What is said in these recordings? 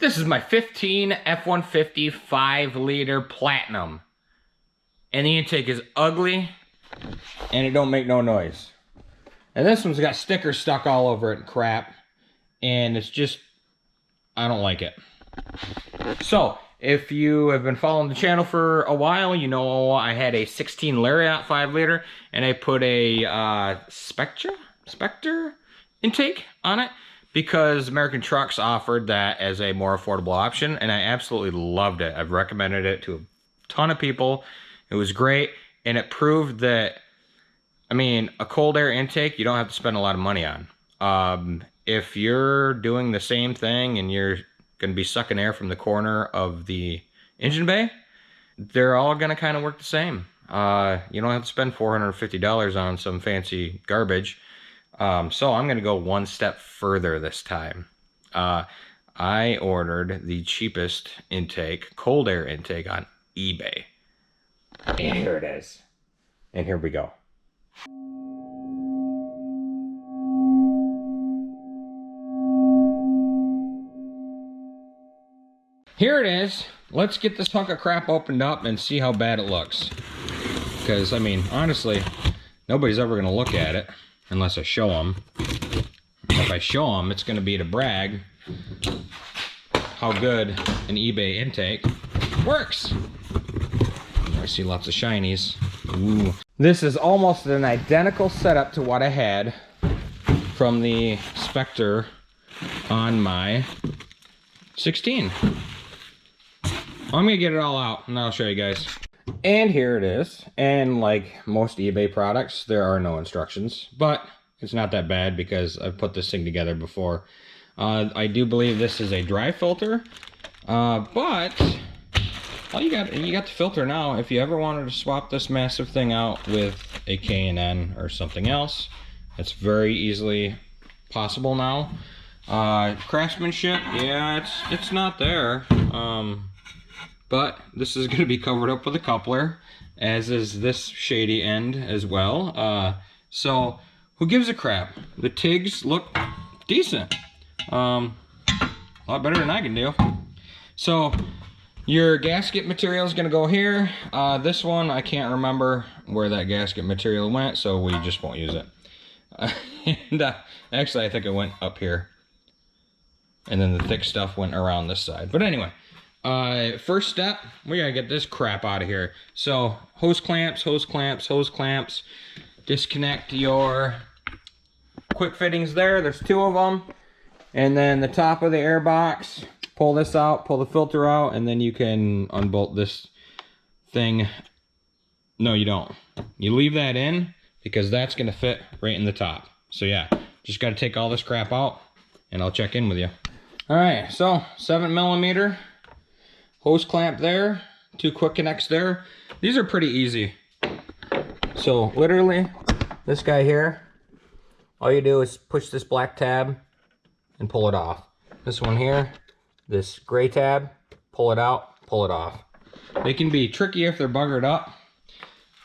This is my 15 F-150 5-liter Platinum. And the intake is ugly, and it don't make no noise. And this one's got stickers stuck all over it and crap. And it's just, I don't like it. So, if you have been following the channel for a while, you know I had a 16 Lariat 5-liter, and I put a Spectre intake on it, because American Trucks offered that as a more affordable option, and I absolutely loved it. I've recommended it to a ton of people. It was great, and it proved that, I mean, a cold air intake, you don't have to spend a lot of money on. If you're doing the same thing and you're going to be sucking air from the corner of the engine bay, they're all going to kind of work the same. You don't have to spend $450 on some fancy garbage. So I'm going to go one step further this time. I ordered the cheapest intake, cold air intake, on eBay. And here it is. And here we go. Here it is. Let's get this hunk of crap opened up and see how bad it looks. Because, I mean, honestly, nobody's ever going to look at it unless I show them. If I show them, it's going to be to brag how good an eBay intake works. I see lots of shinies. Ooh. This is almost an identical setup to what I had from the Spectre on my 16. I'm going to get it all out and I'll show you guys. And here it is. And like most eBay products, there are no instructions, but it's not that bad because I've put this thing together before. I do believe this is a dry filter, but well, you got the filter now. If you ever wanted to swap this massive thing out with a K&N or something else, it's very easily possible now. Craftsmanship, yeah, it's not there. But this is going to be covered up with a coupler, as is this shady end as well. So, who gives a crap? The TIGs look decent. A lot better than I can do. So, your gasket material is going to go here. This one, I can't remember where that gasket material went, so we just won't use it. And actually, I think it went up here. And then the thick stuff went around this side. But anyway. First step, we gotta get this crap out of here. So, hose clamps, hose clamps, hose clamps. Disconnect your quick fittings there. There's 2 of them. And then the top of the air box. Pull this out, pull the filter out, and then you can unbolt this thing. No, you don't. You leave that in because that's gonna fit right in the top. So yeah, just gotta take all this crap out and I'll check in with you. Alright, so 7mm. Hose clamp there, 2 quick connects there. These are pretty easy. So literally, this guy here, all you do is push this black tab and pull it off. This one here, this gray tab, pull it out, pull it off. They can be tricky if they're buggered up.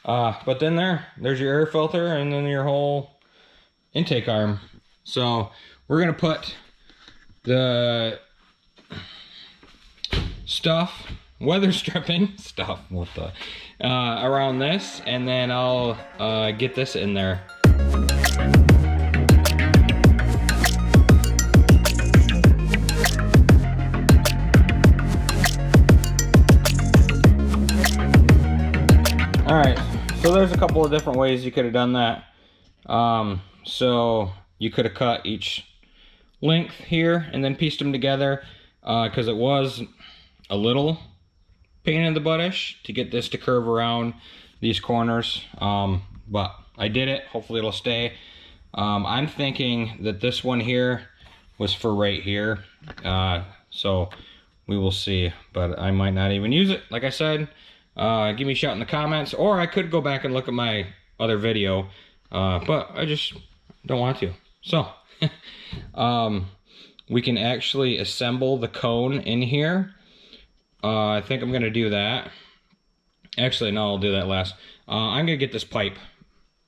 But then there's your air filter and then your whole intake arm. So we're gonna put the stuff, weather stripping stuff, what the, around this, and then I'll get this in there. Alright, so there's a couple of different ways you could have done that. So you could have cut each length here and then pieced them together, because it was a little pain in the buttish to get this to curve around these corners, but I did it. Hopefully it'll stay. I'm thinking that this one here was for right here, so we will see, but I might not even use it. Like I said, give me a shout in the comments, or I could go back and look at my other video, but I just don't want to. So we can actually assemble the cone in here. I think I'm gonna do that. Actually, no, I'll do that last. I'm gonna get this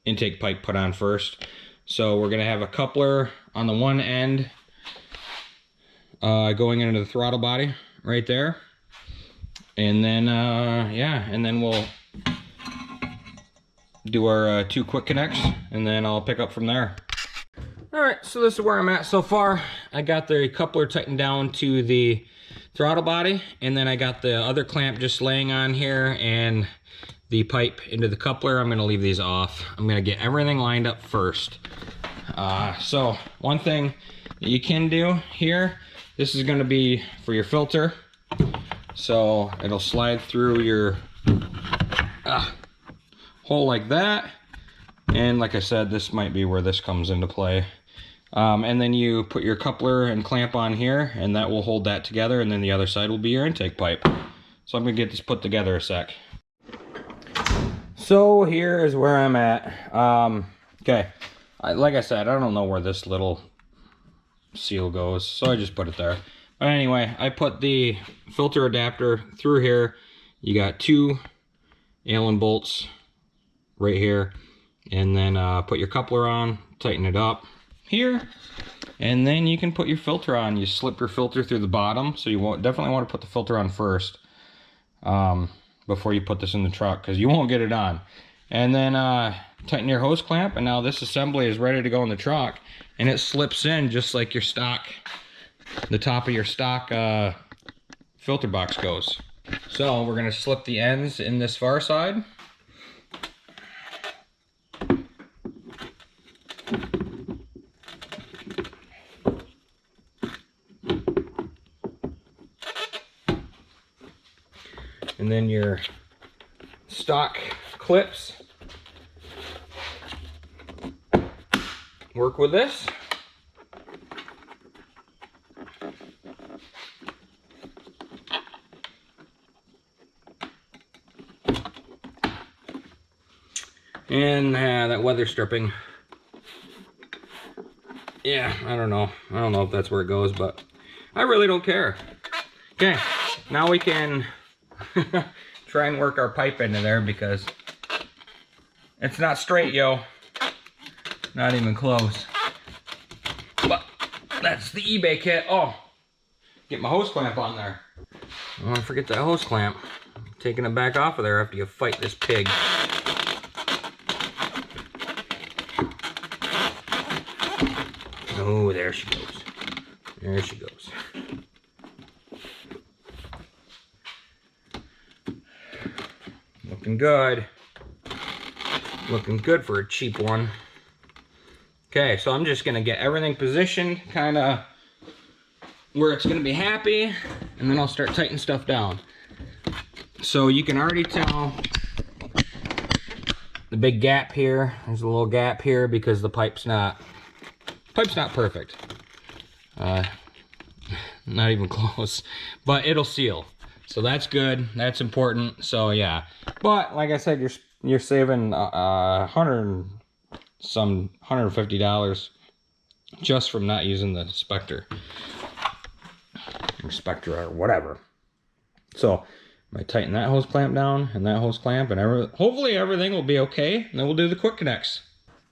intake pipe put on first. So we're gonna have a coupler on the one end going into the throttle body right there. And then, yeah, and then we'll do our 2 quick connects, and then I'll pick up from there. All right, so this is where I'm at so far. I got the coupler tightened down to the throttle body, and then I got the other clamp just laying on here and the pipe into the coupler. I'm gonna leave these off. I'm gonna get everything lined up first. So one thing that you can do here, this is gonna be for your filter. So it'll slide through your hole like that. And like I said, this might be where this comes into play. And then you put your coupler and clamp on here, and that will hold that together, and then the other side will be your intake pipe. So I'm gonna get this put together a sec. So here is where I'm at. Okay, like I said, I don't know where this little seal goes, so I just put it there. But anyway, I put the filter adapter through here. You got 2 Allen bolts right here, and then put your coupler on, tighten it up here, and then you can put your filter on. You slip your filter through the bottom, so you definitely want to put the filter on first before you put this in the truck, because you won't get it on. And then tighten your hose clamp, and now this assembly is ready to go in the truck, and it slips in just like your stock, the top of your stock filter box goes. So we're going to slip the ends in this far side. And then your stock clips work with this. And that weather stripping, yeah, I don't know if that's where it goes, but I really don't care. Okay, now we can try and work our pipe into there, because it's not straight, yo. Not even close. But that's the eBay kit. Oh, get my hose clamp on there. I don't want to forget that hose clamp. I'm taking it back off of there after you fight this pig. Oh, there she goes. There she goes. Looking good. Looking good for a cheap one. Okay, so I'm just gonna get everything positioned kind of where it's gonna be happy, and then I'll start tightening stuff down. So you can already tell the big gap here. There's a little gap here because the pipe's not perfect. Not even close, but it'll seal. So that's good, that's important. So yeah, but like I said, you're saving $150 just from not using the Spectre or whatever. So I tighten that hose clamp down and that hose clamp, and hopefully everything will be okay, and then we'll do the quick connects.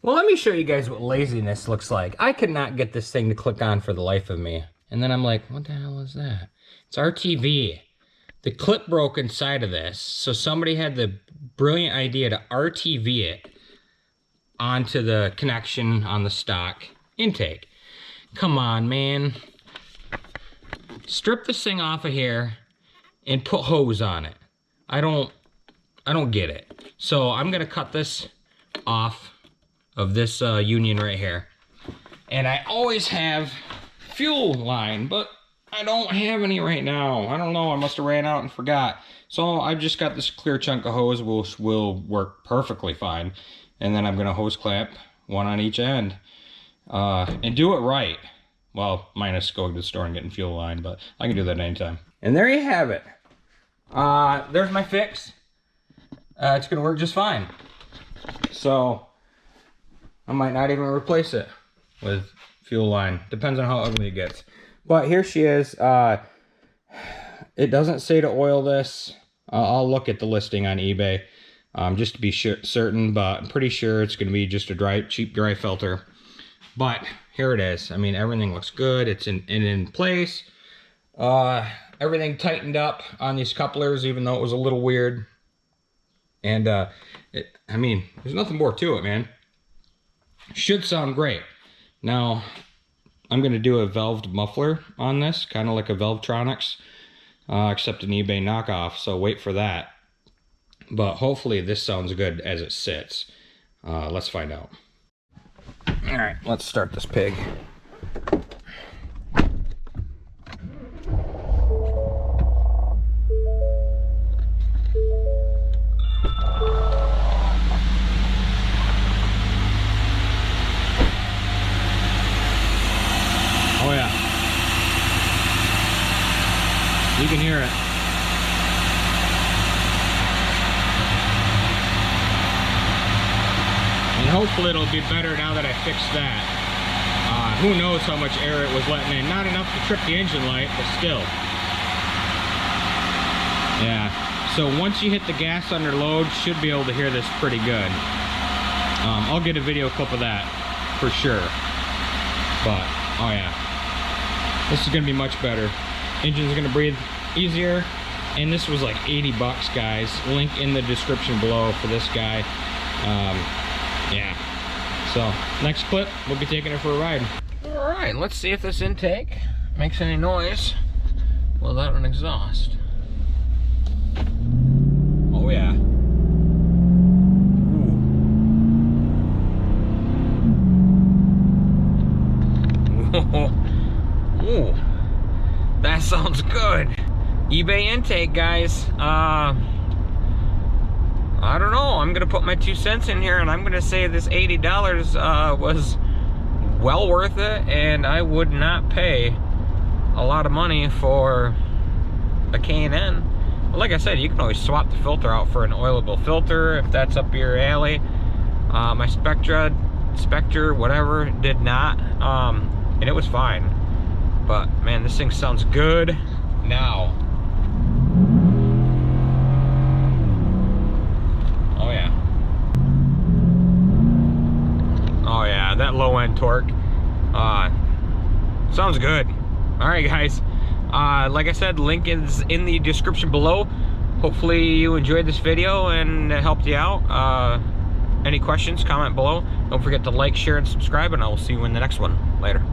Well, let me show you guys what laziness looks like. I could not get this thing to click on for the life of me. And then I'm like, what the hell is that? It's RTV. The clip broke inside of this, so somebody had the brilliant idea to RTV it onto the connection on the stock intake. Come on, man. Strip this thing off of here and put hose on it. I don't get it. So I'm gonna cut this off of this union right here. And I always have fuel line, but I don't have any right now. I don't know, I must have ran out and forgot. So I've just got this clear chunk of hose, which will work perfectly fine. And then I'm gonna hose clamp one on each end. And do it right. Well, minus going to the store and getting fuel line, but I can do that anytime. And there you have it. There's my fix. It's gonna work just fine. So I might not even replace it with fuel line. Depends on how ugly it gets. But here she is. It doesn't say to oil this. I'll look at the listing on eBay just to be certain, but I'm pretty sure it's going to be just a cheap dry filter. But here it is. I mean, everything looks good. It's in place. Everything tightened up on these couplers, even though it was a little weird. And I mean, there's nothing more to it, man. Should sound great. Now, I'm going to do a valved muffler on this, kind of like a Valvetronics, except an eBay knockoff, so wait for that. But hopefully this sounds good as it sits. Let's find out. All right, let's start this pig. Oh yeah. You can hear it. And hopefully it'll be better now that I fixed that. Who knows how much air it was letting in. Not enough to trip the engine light, but still. Yeah. So once you hit the gas under load, should be able to hear this pretty good. I'll get a video clip of that for sure. But, oh yeah. This is gonna be much better. Engine's gonna breathe easier. And this was like 80 bucks, guys. Link in the description below for this guy. Yeah. So, next clip, we'll be taking it for a ride. Alright, let's see if this intake makes any noise without an exhaust. Oh yeah. Ooh. Ooh. That sounds good. eBay intake, guys. I don't know. I'm gonna put my 2 cents in here, and I'm gonna say this $80 was well worth it, and I would not pay a lot of money for a K&N. Like I said, you can always swap the filter out for an oilable filter if that's up your alley. My Spectre, whatever, did not, and it was fine. But man, this thing sounds good now. Oh yeah. Oh yeah, that low end torque sounds good. All right, guys. Like I said, link is in the description below. Hopefully you enjoyed this video and it helped you out. Any questions, comment below. Don't forget to like, share, and subscribe, and I will see you in the next one. Later.